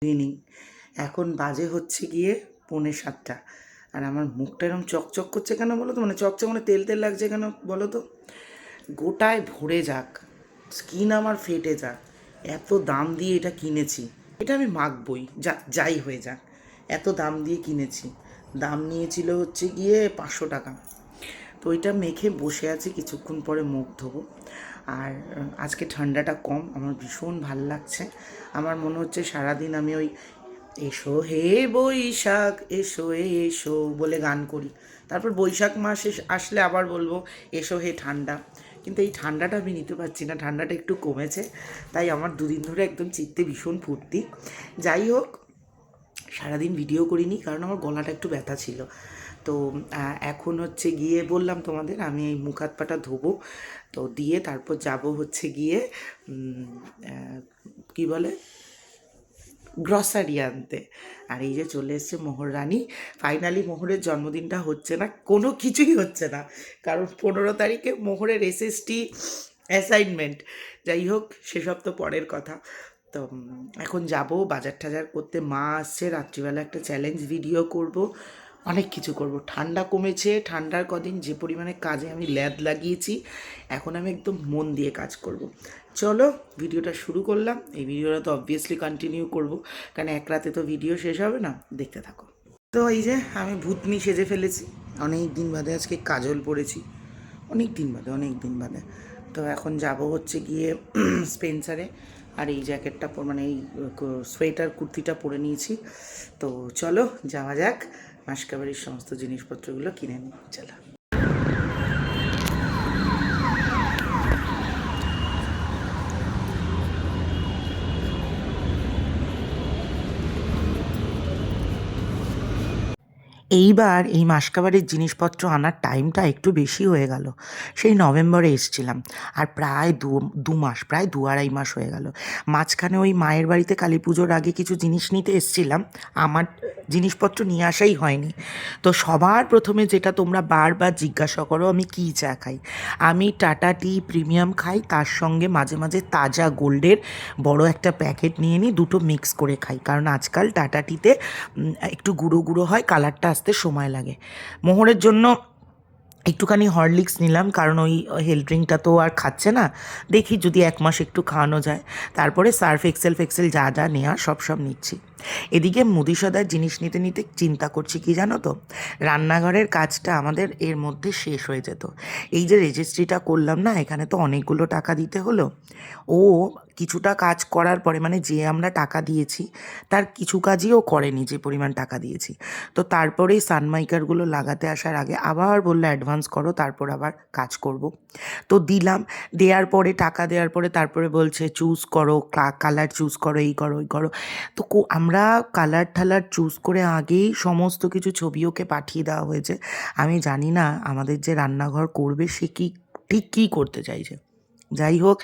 Evening. এখন বাজে হচ্ছে গিয়ে 6:45। আর আমার মুখটা এরকম চকচক করছে কেন বলো তো, মানে চকচক মানে তেল তেল লাগছে কেন বলো তো। গোটায় ভরে যাক, স্কিন আমার ফেটে যাক, এত দাম দিয়ে এটা কিনেছি, এটা আমি মাখবই, যাই হয়ে যাক, এত দাম দিয়ে কিনেছি। দাম নিয়েছিল হচ্ছে গিয়ে 500 টাকা। তো ওইটা মেখে বসে আছি, কিছুক্ষণ পরে মুখ ধোবো। আর আজকে ঠান্ডাটা কম, আমার ভীষণ ভাল লাগছে। আমার মনে হচ্ছে সারাদিন আমি ওই এসো হে বৈশাখ এসো এসো বলে গান করি, তারপর বৈশাখ মাস আসলে আবার বলবো এসো হে ঠান্ডা। কিন্তু এই ঠান্ডাটা আমি নিতে পারছি না, ঠান্ডাটা একটু কমেছে, তাই আমার দুদিন ধরে একদম চিত্তে ভীষণ ফুর্তি। যাই হোক, সারাদিন ভিডিও করিনি কারণ আমার গলাটা একটু ব্যথা ছিল। তো এখন হচ্ছে গিয়ে বললাম তোমাদের আমি এই মুখ হাত পাটা ধোবো, তো দিয়ে তারপর যাব হচ্ছে গিয়ে কি বলে গ্রসারি আনতে। আর এই যে চলে এসছে মোহর রানী। ফাইনালি মোহরের জন্মদিনটা হচ্ছে না, কোনো কিছুই হচ্ছে না, কারণ 15 তারিখে মোহরের এসএসটি অ্যাসাইনমেন্ট। যাই হোক, সেসব তো পরের কথা। তো এখন যাব বাজার টাজার করতে, মা আসছে, রাত্রিবেলা একটা চ্যালেঞ্জ ভিডিও করব, অনেক কিছু করব। ঠান্ডা কমেছে, ঠান্ডার কদিন যে পরিমাণে কাজে আমি ল্যাদ লাগিয়েছি, এখন আমি একদম মন দিয়ে কাজ করব। চলো ভিডিওটা শুরু করলাম। এই ভিডিওটা তো অবভিয়াসলি কন্টিনিউ করব, কারণ এক রাতে তো ভিডিও শেষ হবে না, দেখতে থাকো। তো এই যে আমি ভূতনি সেজে ফেলেছি, অনেক দিন বাদে আজকে কাজল পরেছি, অনেক দিন বাদে। তো এখন যাব হচ্ছে গিয়ে স্পেন্সারে। আর এই জ্যাকেটটা মানে এই সোয়েটার কুর্তিটা পরে নিয়েছি। তো চলো যাওয়া যাক, মাসকাবাড়ির সমস্ত জিনিসপত্রগুলো কিনে নিই, চলো। এইবার এই মাসকাবারির জিনিসপত্র আনার টাইমটা একটু বেশি হয়ে গেল। সেই নভেম্বরে এসছিলাম, আর প্রায় দু মাস, প্রায় 2-2.5 মাস হয়ে গেল। মাঝখানে ওই মায়ের বাড়িতে কালী পুজোর আগে কিছু জিনিস নিতে এসছিলাম, আমার জিনিসপত্র নিয়ে আসাই হয়নি। তো সবার প্রথমে যেটা তোমরা বারবার জিজ্ঞাসা করো, আমি কী চা খাই। আমি টাটা টি প্রিমিয়াম খাই, তার সঙ্গে মাঝে মাঝে তাজা গোল্ডের বড় একটা প্যাকেট নিয়ে নিই, দুটো মিক্স করে খাই, কারণ আজকাল টাটা টিতে একটু গুঁড়ো গুঁড়ো হয়, কালারটা আসতে সময় লাগে। মোহরের জন্য একটুখানি হরলিক্স নিলাম, কারণ ওই হেলথ ড্রিঙ্কটা তো আর খাচ্ছে না, দেখি যদি 1 মাস একটু খাওয়ানো যায়। তারপরে সার্ফ এক্সেল ফেক্সেল যা যা নেওয়া সব নিচ্ছি। এদিকে মুদিসদার জিনিস নিতে নিতে চিন্তা করছি কি জানো তো, রান্নাঘরের কাজটা আমাদের এর মধ্যে শেষ হয়ে যেত। এই যে রেজিস্ট্রিটা করলাম না, এখানে তো অনেকগুলো টাকা দিতে হলো। ও কিছুটা কাজ করার পরে, মানে যে আমরা টাকা দিয়েছি তার কিছু কাজই ও করেনি, যে পরিমাণ টাকা দিয়েছি। তো তারপরেই সানমাইকারগুলো লাগাতে আসার আগে আবার বললো অ্যাডভান্স করো, তারপর আবার কাজ করব। তো দিলাম, দেওয়ার পরে টাকা দেওয়ার পরে তারপরে বলছে চুজ করো, কালার চুজ করো, এই করো ওই করো। তো আমরা কালার ঠালার চুজ করে আগেই সমস্ত কিছু ছবি ওকে পাঠিয়ে দেওয়া হয়েছে। আমি জানি না আমাদের যে রান্নাঘর করবে সে ঠিক কী করতে চাইছে। যাই হোক,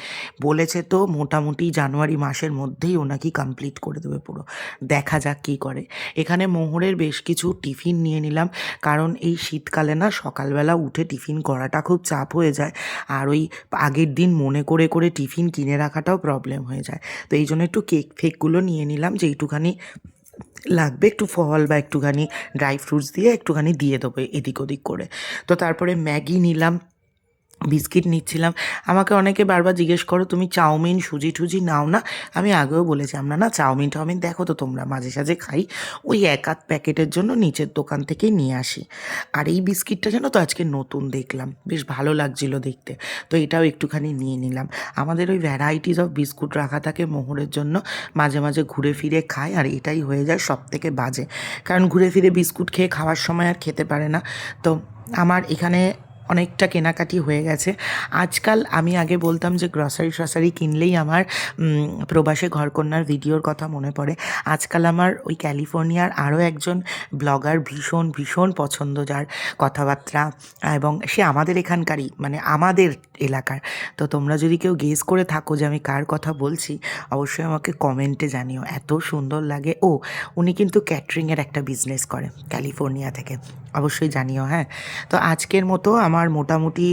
বলেছে তো মোটামুটি জানুয়ারি মাসের মধ্যেই ও নাকি কমপ্লিট করে দেবে পুরো, দেখা যাক কী করে। এখানে মোহরের বেশ কিছু টিফিন নিয়ে নিলাম, কারণ এই শীতকালে না সকালবেলা উঠে টিফিন করাটা খুব চাপ হয়ে যায়, আর ওই আগের দিন মনে করে করে টিফিন কিনে রাখাটাও প্রবলেম হয়ে যায়। তো এই জন্য একটু কেক ফেকগুলো নিয়ে নিলাম, যে একটুখানি লাগবে, একটু ফল বা একটুখানি ড্রাই ফ্রুটস দিয়ে একটুখানি দিয়ে দেবো এদিক ওদিক করে। তো তারপরে ম্যাগি নিলাম, বিস্কিট নিচ্ছিলাম। আমাকে অনেকে বারবার জিজ্ঞেস করো তুমি চাউমিন সুজি টুজি নাও না। আমি আগেও বলেছি আমরা না চাউমিন টাউমিন দেখো তো তোমরা মাঝে সাঝে খাই, ওই 1-8 প্যাকেটের জন্য নিচের দোকান থেকেই নিয়ে আসি। আর এই বিস্কিটটা যেন তো আজকে নতুন দেখলাম, বেশ ভালো লাগছিল দেখতে, তো এটাও একটুখানি নিয়ে নিলাম। আমাদের ওই ভ্যারাইটিস অফ বিস্কুট রাখা থাকে মোহরের জন্য, মাঝে মাঝে ঘুরে ফিরে খায়, আর এটাই হয়ে যায় সব থেকে বাজে, কারণ ঘুরে ফিরে বিস্কুট খেয়ে খাওয়ার সময় আর খেতে পারে না। তো আমার এখানে অনেকটা কেনাকাটি হয়ে গেছে। আজকাল আমি আগে বলতাম যে গ্রসারি কিনলেই আমার প্রবাসে ঘরকন্যার ভিডিওর কথা মনে পড়ে। আজকাল আমার ওই ক্যালিফোর্নিয়ার আরও একজন ব্লগার ভীষণ ভীষণ পছন্দ, যার কথাবার্তা, এবং সে আমাদের এখানকারই, মানে আমাদের এলাকার। তো তোমরা যদি কেউ গেস করে থাকো যে আমি কার কথা বলছি, অবশ্যই আমাকে কমেন্টে জানিও, এত সুন্দর লাগে। উনি কিন্তু ক্যাটারিংয়ের একটা বিজনেস করে ক্যালিফোর্নিয়া থেকে। অবশ্যই জানিও, হ্যাঁ। তো আজকের মতো আমার মোটামুটি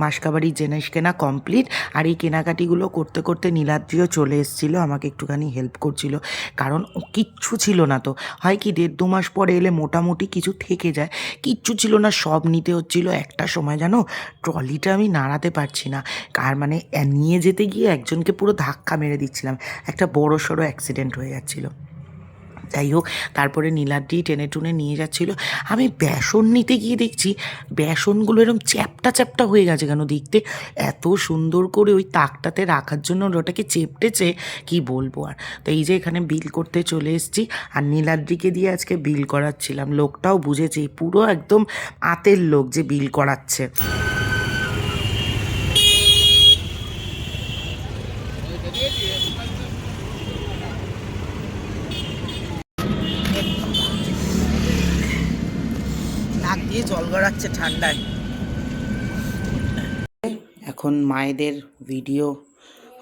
মাসকাবারির জিনিস কেনা কমপ্লিট। আর এই কেনাকাটিগুলো করতে করতে নীলাদ্রিও চলে এসেছিলো, আমাকে একটুখানি হেল্প করছিল, কারণ ও কিচ্ছু ছিল না। তো হয় কি 1.5-2 মাস পরে এলে মোটামুটি কিছু থেকে যায়, কিচ্ছু ছিল না, সব নিতে হচ্ছিলো। একটা সময় জানো ট্রলিটা আমি নাড়াতে পারছি না, আর মানে নিয়ে যেতে গিয়ে একজনকে পুরো ধাক্কা মেরে দিচ্ছিলাম, একটা বড় সড়ো অ্যাক্সিডেন্ট হয়ে যাচ্ছিলো। যাই হোক, তারপরে নীলাদ্রি টেনে টুনে নিয়ে যাচ্ছিলো। আমি বেসন নিতে গিয়ে দেখছি বেসনগুলো এরকম চ্যাপ্টা চ্যাপ্টা হয়ে গেছে, কেন দেখতে এত সুন্দর করে ওই তাকটাতে রাখার জন্য ওটাকে চেপটেছে, কি বলবো আর। তো এই যে এখানে বিল করতে চলে এসেছি, আর নীলাদ্রিকে দিয়ে আজকে বিল করাচ্ছিলাম। লোকটাও বুঝেছে, পুরো একদম আতের লোক যে বিল করাচ্ছে। নাক দিয়ে জল গড়াচ্ছে ঠান্ডায়। এখন মায়েদের ভিডিও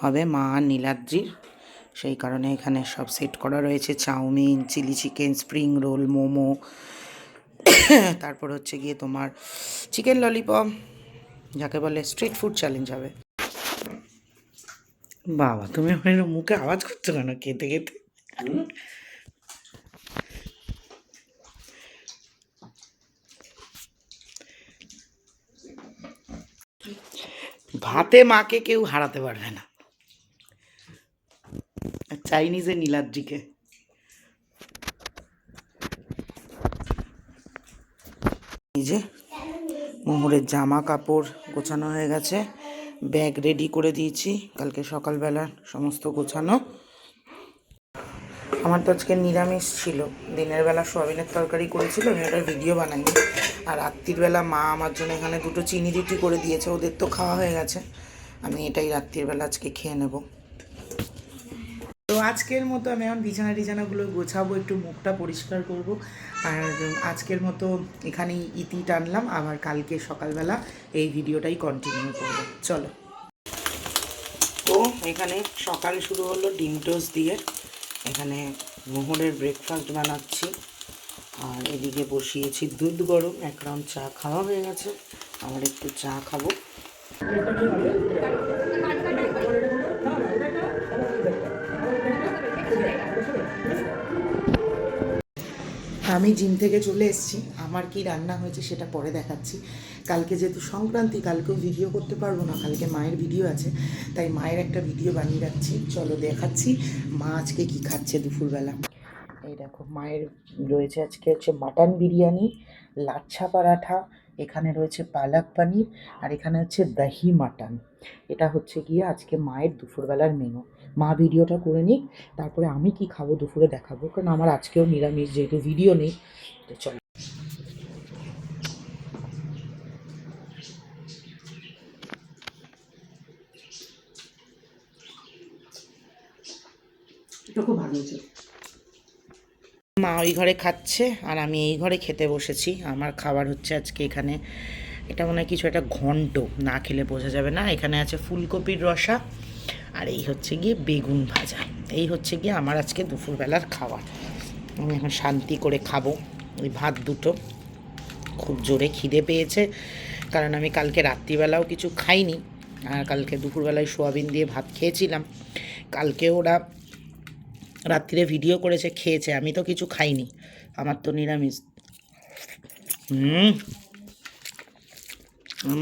হবে, মা আর নীলাদ্রির, সেই কারণে এখানে সব সেট করা রয়েছে। Chowmein, chilli chicken, spring roll, momo, তারপর হচ্ছে গিয়ে তোমার চিকেন ললিপপ, যাকে বলে স্ট্রিট ফুড চ্যালেঞ্জ হবে। বাবা, তুমি আমার মুখে আওয়াজ করছো কেন খেতে খেতে? ভাতে মাকে কেউ হারাতে পারবে না, চাইনিজে নীলাদ্রিকে। এই যে মোহরের জামা কাপড় গোছানো হয়ে গেছে, ব্যাগ রেডি করে দিয়েছি, কালকে সকালবেলা সমস্ত গোছানো। আমার তো আজকে নিরামিষ ছিল, দিনের বেলা সোয়াবিনের তরকারি করেছিল, আমি ওটার ভিডিও বানাইনি। আর রাত্রিবেলা মা আমার জন্য এখানে 2টো চিনি রুটি করে দিয়েছে, ওদের তো খাওয়া হয়ে গেছে, আমি এটাই রাত্রিবেলা আজকে খেয়ে নেব। তো আজকের মতো আমি এখন বিছানাগুলো গোছাবো, একটু মুখটা পরিষ্কার করব। আর আজকের মতো এখানেই ইতি টানলাম, আবার কালকে সকালবেলা এই ভিডিওটাই কন্টিনিউ করবো। চলো। তো এখানে সকাল শুরু হলো ডিম টোস্ট দিয়ে, এখানে মোহরের ব্রেকফাস্ট বানাচ্ছি, আর এদিকে বসিয়েছি দুধ গরম। 1 রাউন্ড চা খাওয়া হয়ে গেছে, আবার একটু চা খাবো। আমি জিম থেকে চলে এসেছি, আমার কি রান্না হয়েছে সেটা পরে দেখাচ্ছি। কালকে যেহেতু সংক্রান্তি, কালকেও ভিডিও করতে পারবো না, কালকে মায়ের ভিডিও আছে, তাই মায়ের একটা ভিডিও বানিয়ে রাখছি। চলো দেখাচ্ছি মা আজকে কি খাচ্ছে দুপুরবেলা। এই দেখো, মায়ের রয়েছে আজকে হচ্ছে মাটন বিরিয়ানি, লাচ্ছা পরাঠা, এখানে রয়েছে পালক পনির, আর এখানে হচ্ছে দহি মাটন। এটা হচ্ছে গিয়ে আজকে মায়ের দুপুরবেলার মেনু। মা ভিডিওটা করে নিক, তারপরে আমি কি খাবো দুপুরে দেখাবো, কারণ আমার আজকেও নিরামিষ, যেহেতু ভিডিও নেই। তো চলো। এটা খুব ভালো হয়েছে। মা ওই ঘরে খাচ্ছে, আর আমি এই ঘরে খেতে বসেছি। আমার খাবার হচ্ছে আজকে এখানে, এটা মনে হয় কিছু একটা ঘন্ট, না খেলে বোঝা যাবে না। এখানে আছে ফুলকপির রসা, আর এই হচ্ছে গিয়ে বেগুন ভাজা। এই হচ্ছে গিয়ে আমার আজকে দুপুরবেলার খাবার। আমি এখন শান্তি করে খাবো ওই ভাত দুটো। খুব জোরে খিদে পেয়েছে, কারণ আমি কালকে রাত্রিবেলাও কিছু খাইনি, আর কালকে দুপুরবেলায় সোয়াবিন দিয়ে ভাত খেয়েছিলাম। কালকে ওরা রাত্রিরে ভিডিও করেছে, খেয়েছে, আমি তো কিছু খাইনি, আমার তো নিরামিষ।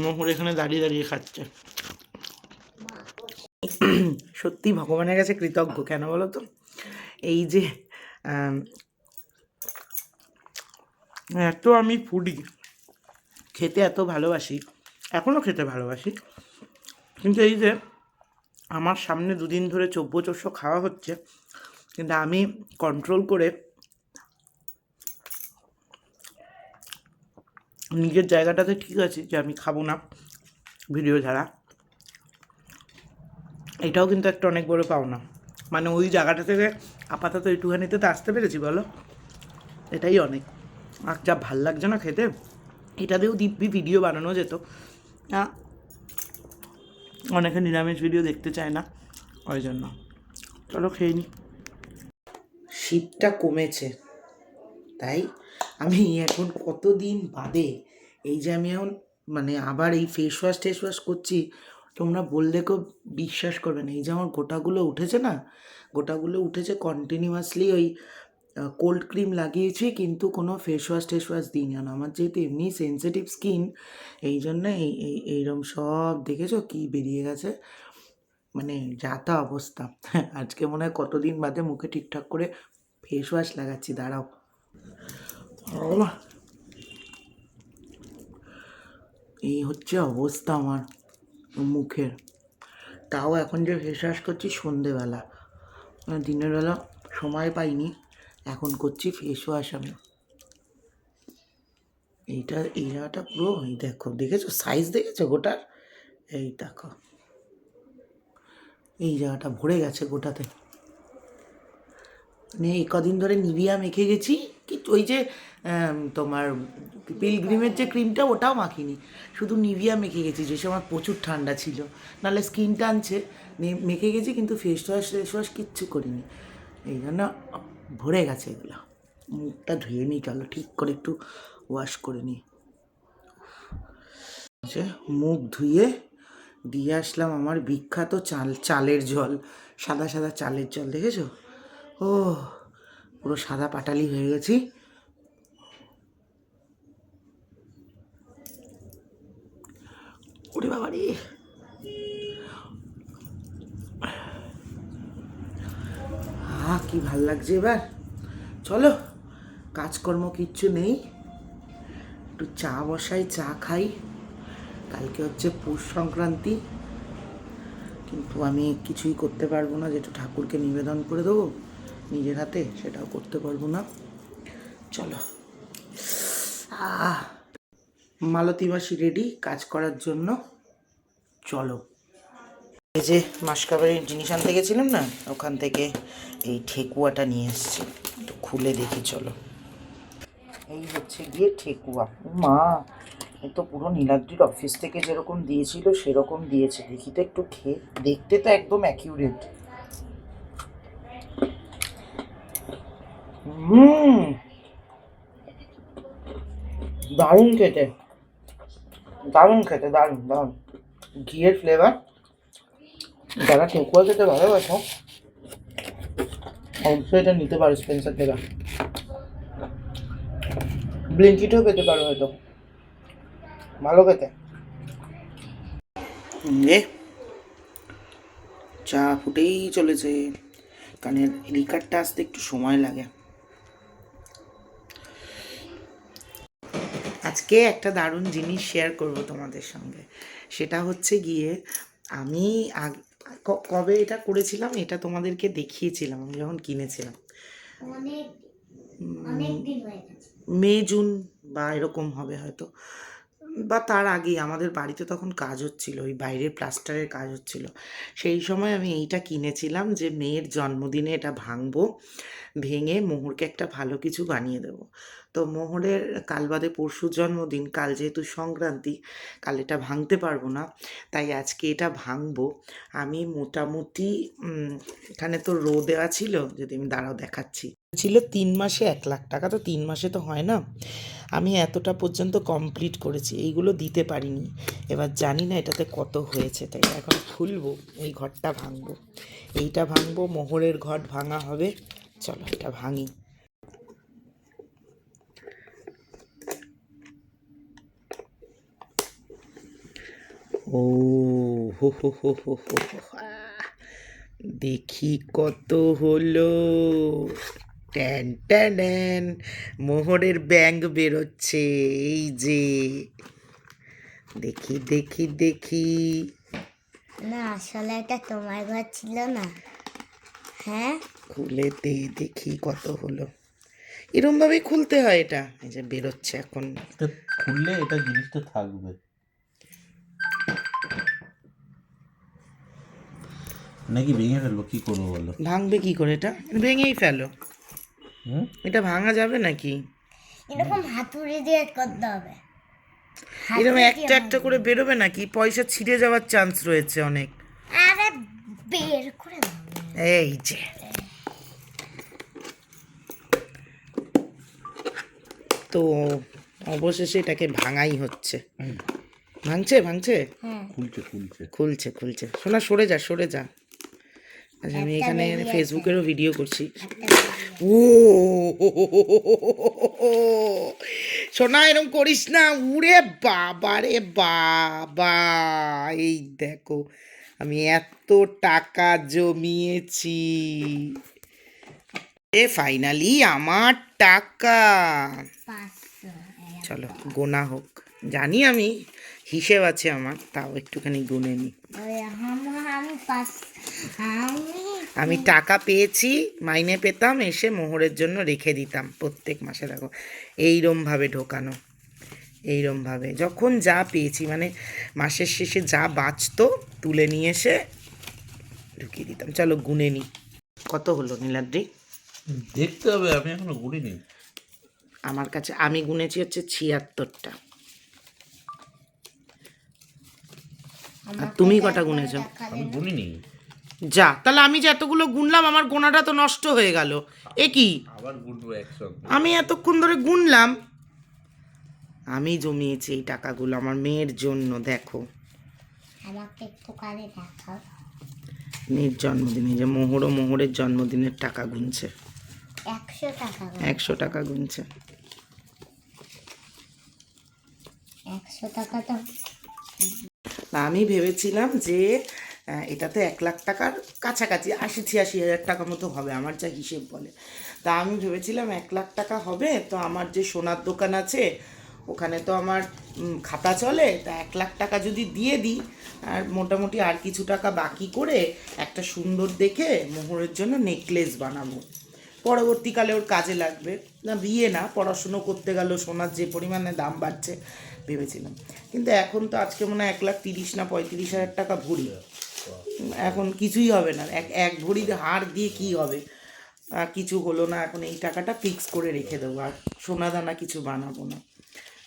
মোহর এখানে দাঁড়িয়ে দাঁড়িয়ে খাচ্ছে। সত্যি ভগবানের কাছে কৃতজ্ঞ, কেন বলো তো, এই যে এত আমি ফুডি, খেতে এত ভালোবাসি, এখনও খেতে ভালোবাসি, কিন্তু এই যে আমার সামনে 2 দিন ধরে চোব্য খাওয়া হচ্ছে, কিন্তু আমি কন্ট্রোল করে নিজের জায়গাটাতে ঠিক আছে যে আমি খাবো না ভিডিও ছাড়া। এটাও কিন্তু একটা অনেক বড় পাওনা, মানে ওই জায়গাটা থেকে আপাতত একটুখানিতে তো আসতে পেরেছি, বলো, এটাই অনেক। আর যা ভাল লাগছে না খেতে, এটা দিয়েও দিব্যি ভিডিও বানানো যেত। অনেকে নিরামিষ ভিডিও দেখতে চায় না, ওই জন্য। চলো খেয়ে নি। শীতটা কমেছে, তাই আমি এখন কতদিন বাদে এই যে আমি এখন মানে আবার এই ফেস ওয়াশ করছি, তোমরা বললে কেউ বিশ্বাস করবে না। এই যে আমার গোটাগুলো উঠেছে না, গোটাগুলো উঠেছে কন্টিনিউয়াসলি ওই কোল্ড ক্রিম লাগিয়েছি, কিন্তু কোনো ফেস ওয়াশ দিই না। আমার যেহেতু এমনি সেন্সিটিভ স্কিন, এই জন্য এইরকম সব দেখেছো কি বেরিয়ে গেছে, মানে যা তা অবস্থা। আজকে মনে হয় কতদিন বাদে মুখে ঠিকঠাক করে ফেস ওয়াশ লাগাচ্ছি, দাঁড়াও। এই হচ্ছে অবস্থা আমার মুখের। তাও এখন যে ফেস ওয়াশ করছি সন্ধেবেলা, দিনের বেলা সময় পাইনি, এখন করছি ফেস ওয়াশ আমি। এই জায়গাটা পুরো এই দেখো, দেখেছো সাইজ দেখেছো গোটার, এই দেখো এই জায়গাটা ভরে গেছে গোটাতে। মানে এই কদিন ধরে নিভিয়া মেখে গেছি, কি ওই যে তোমার পিলগ্রিমের যে ক্রিমটা ওটাও মাখিনি, শুধু নিভিয়া মেখে গেছি, যে সময় প্রচুর ঠান্ডা ছিল, নাহলে স্কিন টানছে, মেখে গেছি, কিন্তু ফেস ওয়াশ কিচ্ছু করিনি, এই জন্য ভরে গেছে এগুলো। মুখটা ধুয়ে নিই, চলো ঠিক করে একটু ওয়াশ করে নিই। যে মুখ ধুয়ে দিয়ে আসলাম আমার বিখ্যাত চালের জল, সাদা সাদা চালের জল, দেখেছো? ও পুরো সাদা পাটালি হয়ে গেছি। ওরে বাবা রে, কি ভাল লাগছে এবার। চলো, কাজকর্ম কিচ্ছু নেই, একটু চা বসাই, চা খাই। কালকে হচ্ছে পৌষ সংক্রান্তি, কিন্তু আমি কিছুই করতে পারবো না, যেটা ঠাকুরকে নিবেদন করে দেবো নিজের হাতে, সেটাও করতে পারবো না। চলো, মালতী মাসি রেডি কাজ করার জন্য, চলো। এই যে মাসকাবারির জিনিস আনতে গেছিলাম না, ওখান থেকে এই ঠেকুয়াটা নিয়ে এসেছি, একটু খুলে দেখি চলো। এই হচ্ছে গিয়ে ঠেকুয়া। মা, এ তো পুরো নীলাদ্রির অফিস থেকে যেরকম দিয়েছিল সেরকম দিয়েছে, দেখি তো একটু খেয়ে, দেখতে তো একদম অ্যাকিউরেট। দারুণ খেতে, দারুণ খেতে, দারুণ দারুণ ঘিয়ের ফ্লেভার। যারা ঠেকুয়া খেতে ভালোবাসো অবশ্যই এটা নিতে পারো স্পেন্সার থেকে, ব্লিঙ্কিটেও পেতে পারো হয়তো, ভালো খেতে। চা ফুটেই চলেছে, কারণ লিকারটা আসতে একটু সময় লাগে। আজকে একটা দারুণ জিনিস শেয়ার করব তোমাদের সঙ্গে, সেটা হচ্ছে গিয়ে আমি কবে এটা করেছিলাম, এটা তোমাদেরকে দেখিয়েছিলাম আমি যখন কিনেছিলাম, মে জুন বা এরকম হবে হয়তো, বা তার আগেই। আমাদের বাড়িতে তখন কাজ হচ্ছিল, ওই বাইরের প্লাস্টারের কাজ হচ্ছিল, সেই সময় আমি এইটা কিনেছিলাম যে মেয়ের জন্মদিনে এটা ভাঙবো, ভেঙে মোহরকে একটা ভালো কিছু বানিয়ে দেবো। তো মোহরের কাল বাদে পরশু জন্মদিন, কাল যেহেতু সংক্রান্তি, কাল এটা ভাঙতে পারবো না, তাই আজকে এটা ভাঙবো। আমি মোটামুটি এখানে তো রো দেওয়া ছিল, যদি আমি দাঁড়াও দেখাচ্ছি, ছিল 3 মাসে 1 লাখ টাকা, তো 3 মাসে তো হয় না, আমি এতটা পর্যন্ত কমপ্লিট করেছি, এইগুলো দিতে পারিনি। এবার জানি না এটাতে কত হয়েছে, তাই এখন খুলবো, এই ঘরটা ভাঙবো, এইটা ভাঙবো, মোহরের ঘট ভাঙা হবে। চলো এটা ভাঙি। ও হো হো হো হো হো, দেখি কত হলো। ট্যান ট্যান, মোহরের ব্যাঙ বেরোচ্ছে, এই যে দেখি দেখি দেখি। না, আসলে এটা তোমার ঘর ছিল না। হ্যাঁ, খুলে দেখি কত হলো। এরম ভাবেই খুলতে হয় এটা, এই যে বেরোচ্ছে এখন। খুললে এটা জিনিসটা থাকবে নাকি ভেঙে ফেলবো, কি করবো বলো? ভাঙবে কি করে এটা? ভেঙেই ফেলো। এটা ভাঙা যাবে নাকি? এরকম হাতুড়ি দিয়ে করতে হবে। এরকম একটা একটা করে বেরোবে নাকি? পয়সা ছিঁড়ে যাওয়ার চান্স রয়েছে অনেক। আরে বের করে দাও। এই যে তো অবশেষে এটাকে ভাঙাই হচ্ছে। ভাঙছে ভাঙছে হ্যাঁ খুলছে খুলছে। খুলছে খুলছে। শোনা সরে যা সরে যা। আচ্ছা আমি একটা এখানে বেরিয়ে ফেসবুকেরও ভিডিও করছি। একটা বেরিয়ে ও সোনা এরকম করিস না, উড়ে বাবা রে বাবা। এই দেখো আমি এত টাকা জমিয়েছি, এ ফাইনালি আমার টাকা। 500 চলো গোনা হোক, জানি আমি হিসেব আছে আমার, তাও একটুখানি গুনে নি। ওই আমি পাঁচ আমি আমি টাকা পেয়েছি, মাইনে পেতাম, এসে মোহরের জন্য রেখে দিতাম প্রত্যেক মাসে। দেখো এইরমভাবে ঢোকানো, এইরমভাবে যখন যা পেয়েছি, মানে মাসের শেষে যা বাঁচতো তুলে নিয়ে এসে ঢুকিয়ে দিতাম। চলো গুনে নি কত হলো নীলাদ্রি। দেখতে হবে, আমি এখনো গুনিনি। আমার কাছে আমি গুনেছি হচ্ছে 76টা। আর তুমি কটা গুনেছো? আমি গুনিনি। যা, তাহলে আমি যে এতগুলো গুনলাম আমার গোনাটা তো নষ্ট হয়ে গেল। এ কি, আবার গুনবো একসঙ্গে। আমি এতক্ষণ ধরে গুনলাম। আমি জমিয়েছি এই টাকাগুলো আমার মেয়ের জন্য। দেখো আমাকে একটু কালে দেখাও। মেয়ের জন্মদিনে, যে মোহরের জন্মদিনের টাকা গুনছে, 100 টাকা 100 টাকা গুনছে। 100 টাকা তো না, আমি ভেবেছিলাম যে এটাতে 1 লাখ টাকার কাছাকাছি 80-86 হাজার টাকা মতো হবে আমার যা হিসেব বলে। তা আমি ভেবেছিলাম 1 লাখ টাকা হবে। তো আমার যে সোনার দোকান আছে ওখানে তো আমার খাতা চলে, তা 1 লাখ টাকা যদি দিয়ে দিই আর মোটামুটি আর কিছু টাকা বাকি করে একটা সুন্দর দেখে মোহরের জন্য নেকলেস বানাবো, পরবর্তীকালে ওর কাজে লাগবে। না বিয়ে না, পড়াশুনো করতে গেল, সোনার যে পরিমাণে দাম বাড়ছে ভেবেছিলাম। কিন্তু এখন তো আজকে মনে হয় 1,30,000 না 35,000 টাকা ভরি। এখন কিছুই হবে না, এক ভরি হার দিয়ে কি হবে, আর কিছু হলো না। এখন এই টাকাটা ফিক্স করে রেখে দেবো, আর সোনা দানা কিছু বানাবো না।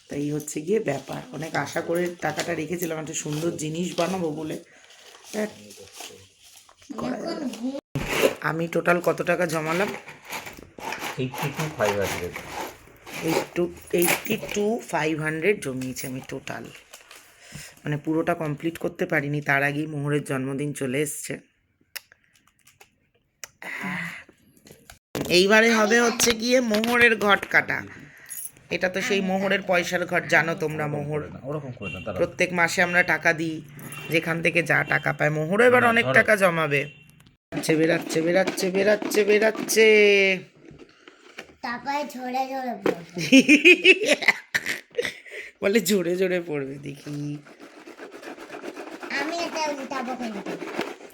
তাই হচ্ছে গিয়ে ব্যাপার। অনেক আশা করে টাকাটা রেখেছিলাম একটা সুন্দর জিনিস বানাবো বলে। দেখ, কি করা যাবে। আমি টোটাল কত টাকা জমালাম? 82,500। 82,500 জমিয়েছি আমি টোটাল। মানে পুরোটা কমপ্লিট করতে পারিনি, তার আগেই মোহরের জন্মদিন চলে এসছে। এইবারে হবে হচ্ছে গিয়ে মোহরের ঘট কাটা। এটা তো সেই মোহরের পয়সার ঘট, জানো তোমরা। মোহর ওরকম করে না তারা। প্রত্যেক মাসে আমরা টাকা দিই, যেখান থেকে যা টাকা পায়। মোহরও এবার অনেক ধরো। টাকা জমাবে। বেরাচ্ছে বেরাচ্ছে বেরাচ্ছে বেরাচ্ছে। তারপরে ঝরে ঝরে পড়বে। বলে জোরে জোরে পড়বে, দেখি। আমি এটা উল্টাবো কিন্তু,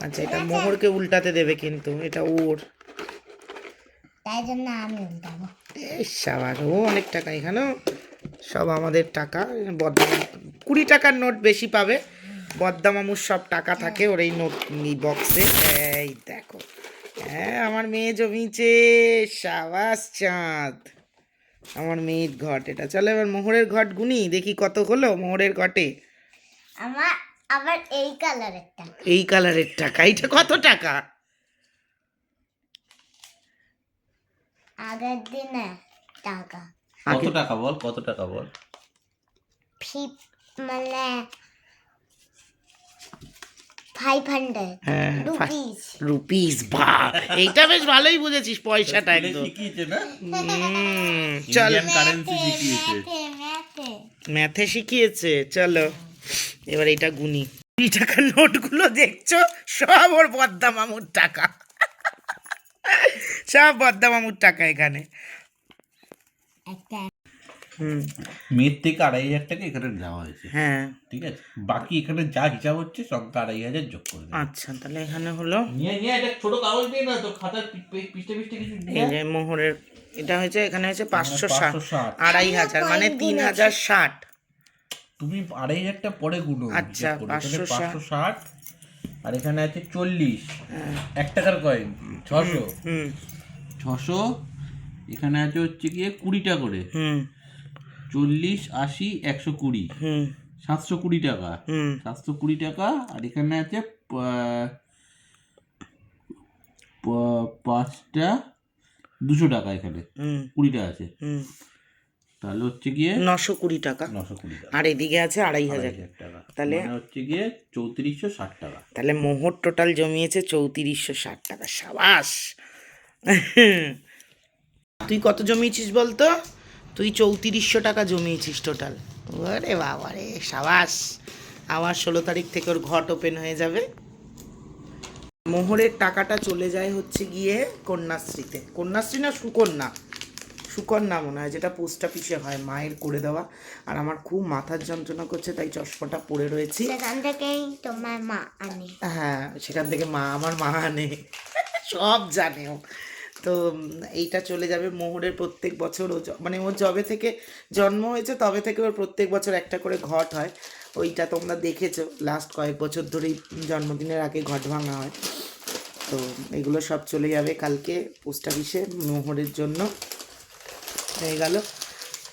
আচ্ছা, এটা মোহরকে উল্টাতে দেবে কিন্তু, এটা ওর। তাই জন্য আমি উল্টাবো। এই সাবাস, ও অনেক টাকা। এখানেও সব আমাদের টাকা। বদনাম 20 টাকার নোট বেশি পাবে। বদ্দামামুর সব টাকা থাকে ওর এই নোট বক্সে। এই দেখো, হ্যাঁ আমার মেয়ে জমিয়েছে। সাবাস চাঁদ, আমার মেয়ের ঘট এটা। চলো এবার মোহরের ঘট গুনি, দেখি কত হলো মোহরের ঘটে। আমার আবার এই কালারেরটা এই কালারের টাকা, এটা কত টাকা? আগের দিনে টাকা কত টাকা বল, কত টাকা বল। মানে 500 হ্যাঁ, রুপিস। রুপিস। বা, এইটা বেশ ভালোই বুঝেছিস পয়সাটা একদম। শিখিয়েছে না, চল, ইন্ডিয়ান কারেন্সি শিখিয়েছে। ম্যাথে শিখিয়েছে। চলো এবার এটা গুনি। 20 টাকার নোটগুলো দেখছো, সব ওর বদ্দা মামুর টাকা। সব বদ্দা মামুর টাকা এখানে। একটা মেয়ের থেকে 2,500 টাকা এখানে নেওয়া হয়েছে। হ্যাঁ ঠিক আছে, বাকি এখানে যা হিসাব হচ্ছে সঙ্গে 2,500 যোগ করে দেবে। আচ্ছা, তাহলে এখানে হলো নিয়ে নিয়ে একটা ছোট কাগজ দিয়ে না, তো খাতার পৃষ্ঠে পৃষ্ঠে কিছু এই যে মোহরের, এটা হয়েছে এখানে হয়েছে 560, 560। 2,500 মানে 3,060। তুমি 2,500টা পরে গুনো। আচ্ছা, হিসাব করে। এখানে 560। 560 আর এখানে আছে 40। 1 টাকার কয়েন 600। হুম 600 এখানে আছে হচ্ছে গিয়ে 20 টাকা করে। হুম 40, 80, 120, হুম 720 টাকা। হুম 720 টাকা। আর এখানে আছে 5টা 200 টাকা। এখানে হুম 20টা আছে। হুম তাহলে হচ্ছে গিয়ে 920 টাকা। 920 টাকা, আর এদিকে আছে 2500। 2,500 টাকা, তাহলে মানে হচ্ছে গিয়ে 3460 টাকা। তাহলে মোহর টোটাল জমিয়েছে 3460 টাকা। সাবাস। তুই কত জমিয়েছিস বলতো? তুই 3400 টাকা জমিয়েছিস টোটাল। ওরে বাবা রে, সাবাস। আবার 16 তারিখ থেকে ওর ঘট ওপেন হয়ে যাবে। মোহরের টাকাটা চলে যায় হচ্ছে গিয়ে কন্যাশ্রীতে। কন্যাশ্রী না সুকন্যা, সুকন্যা মনে হয়, যেটা পোস্ট অফিসে হয়, মায়ের করে দেওয়া। আর আমার খুব মাথার যন্ত্রণা করছে, তাই চশমাটা পরে রয়েছি। সেখান থেকেই তোমার মা আনে। হ্যাঁ, সেখান থেকে আমার মা আনে, সব জানে ও। তো এইটা চলে যাবে মোহরের। প্রত্যেক বছর ও মানে ওর যবে থেকে জন্ম হয়েছে তবে থেকে ওর প্রত্যেক বছর একটা করে ঘট হয়। ওইটা তোমরা দেখেছো, লাস্ট কয়েক বছর ধরেই জন্মদিনের আগে ঘট ভাঙা হয়। তো এগুলো সব চলে যাবে কালকে পোস্ট অফিসে মোহরের জন্য। হয়ে গেল।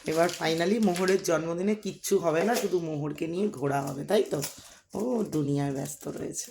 এবার ফাইনালি মোহরের জন্মদিনে কিচ্ছু হবে না, শুধু মোহরকে নিয়ে ঘোরা হবে, তাই তো? ও দুনিয়ায় ব্যস্ত রয়েছে।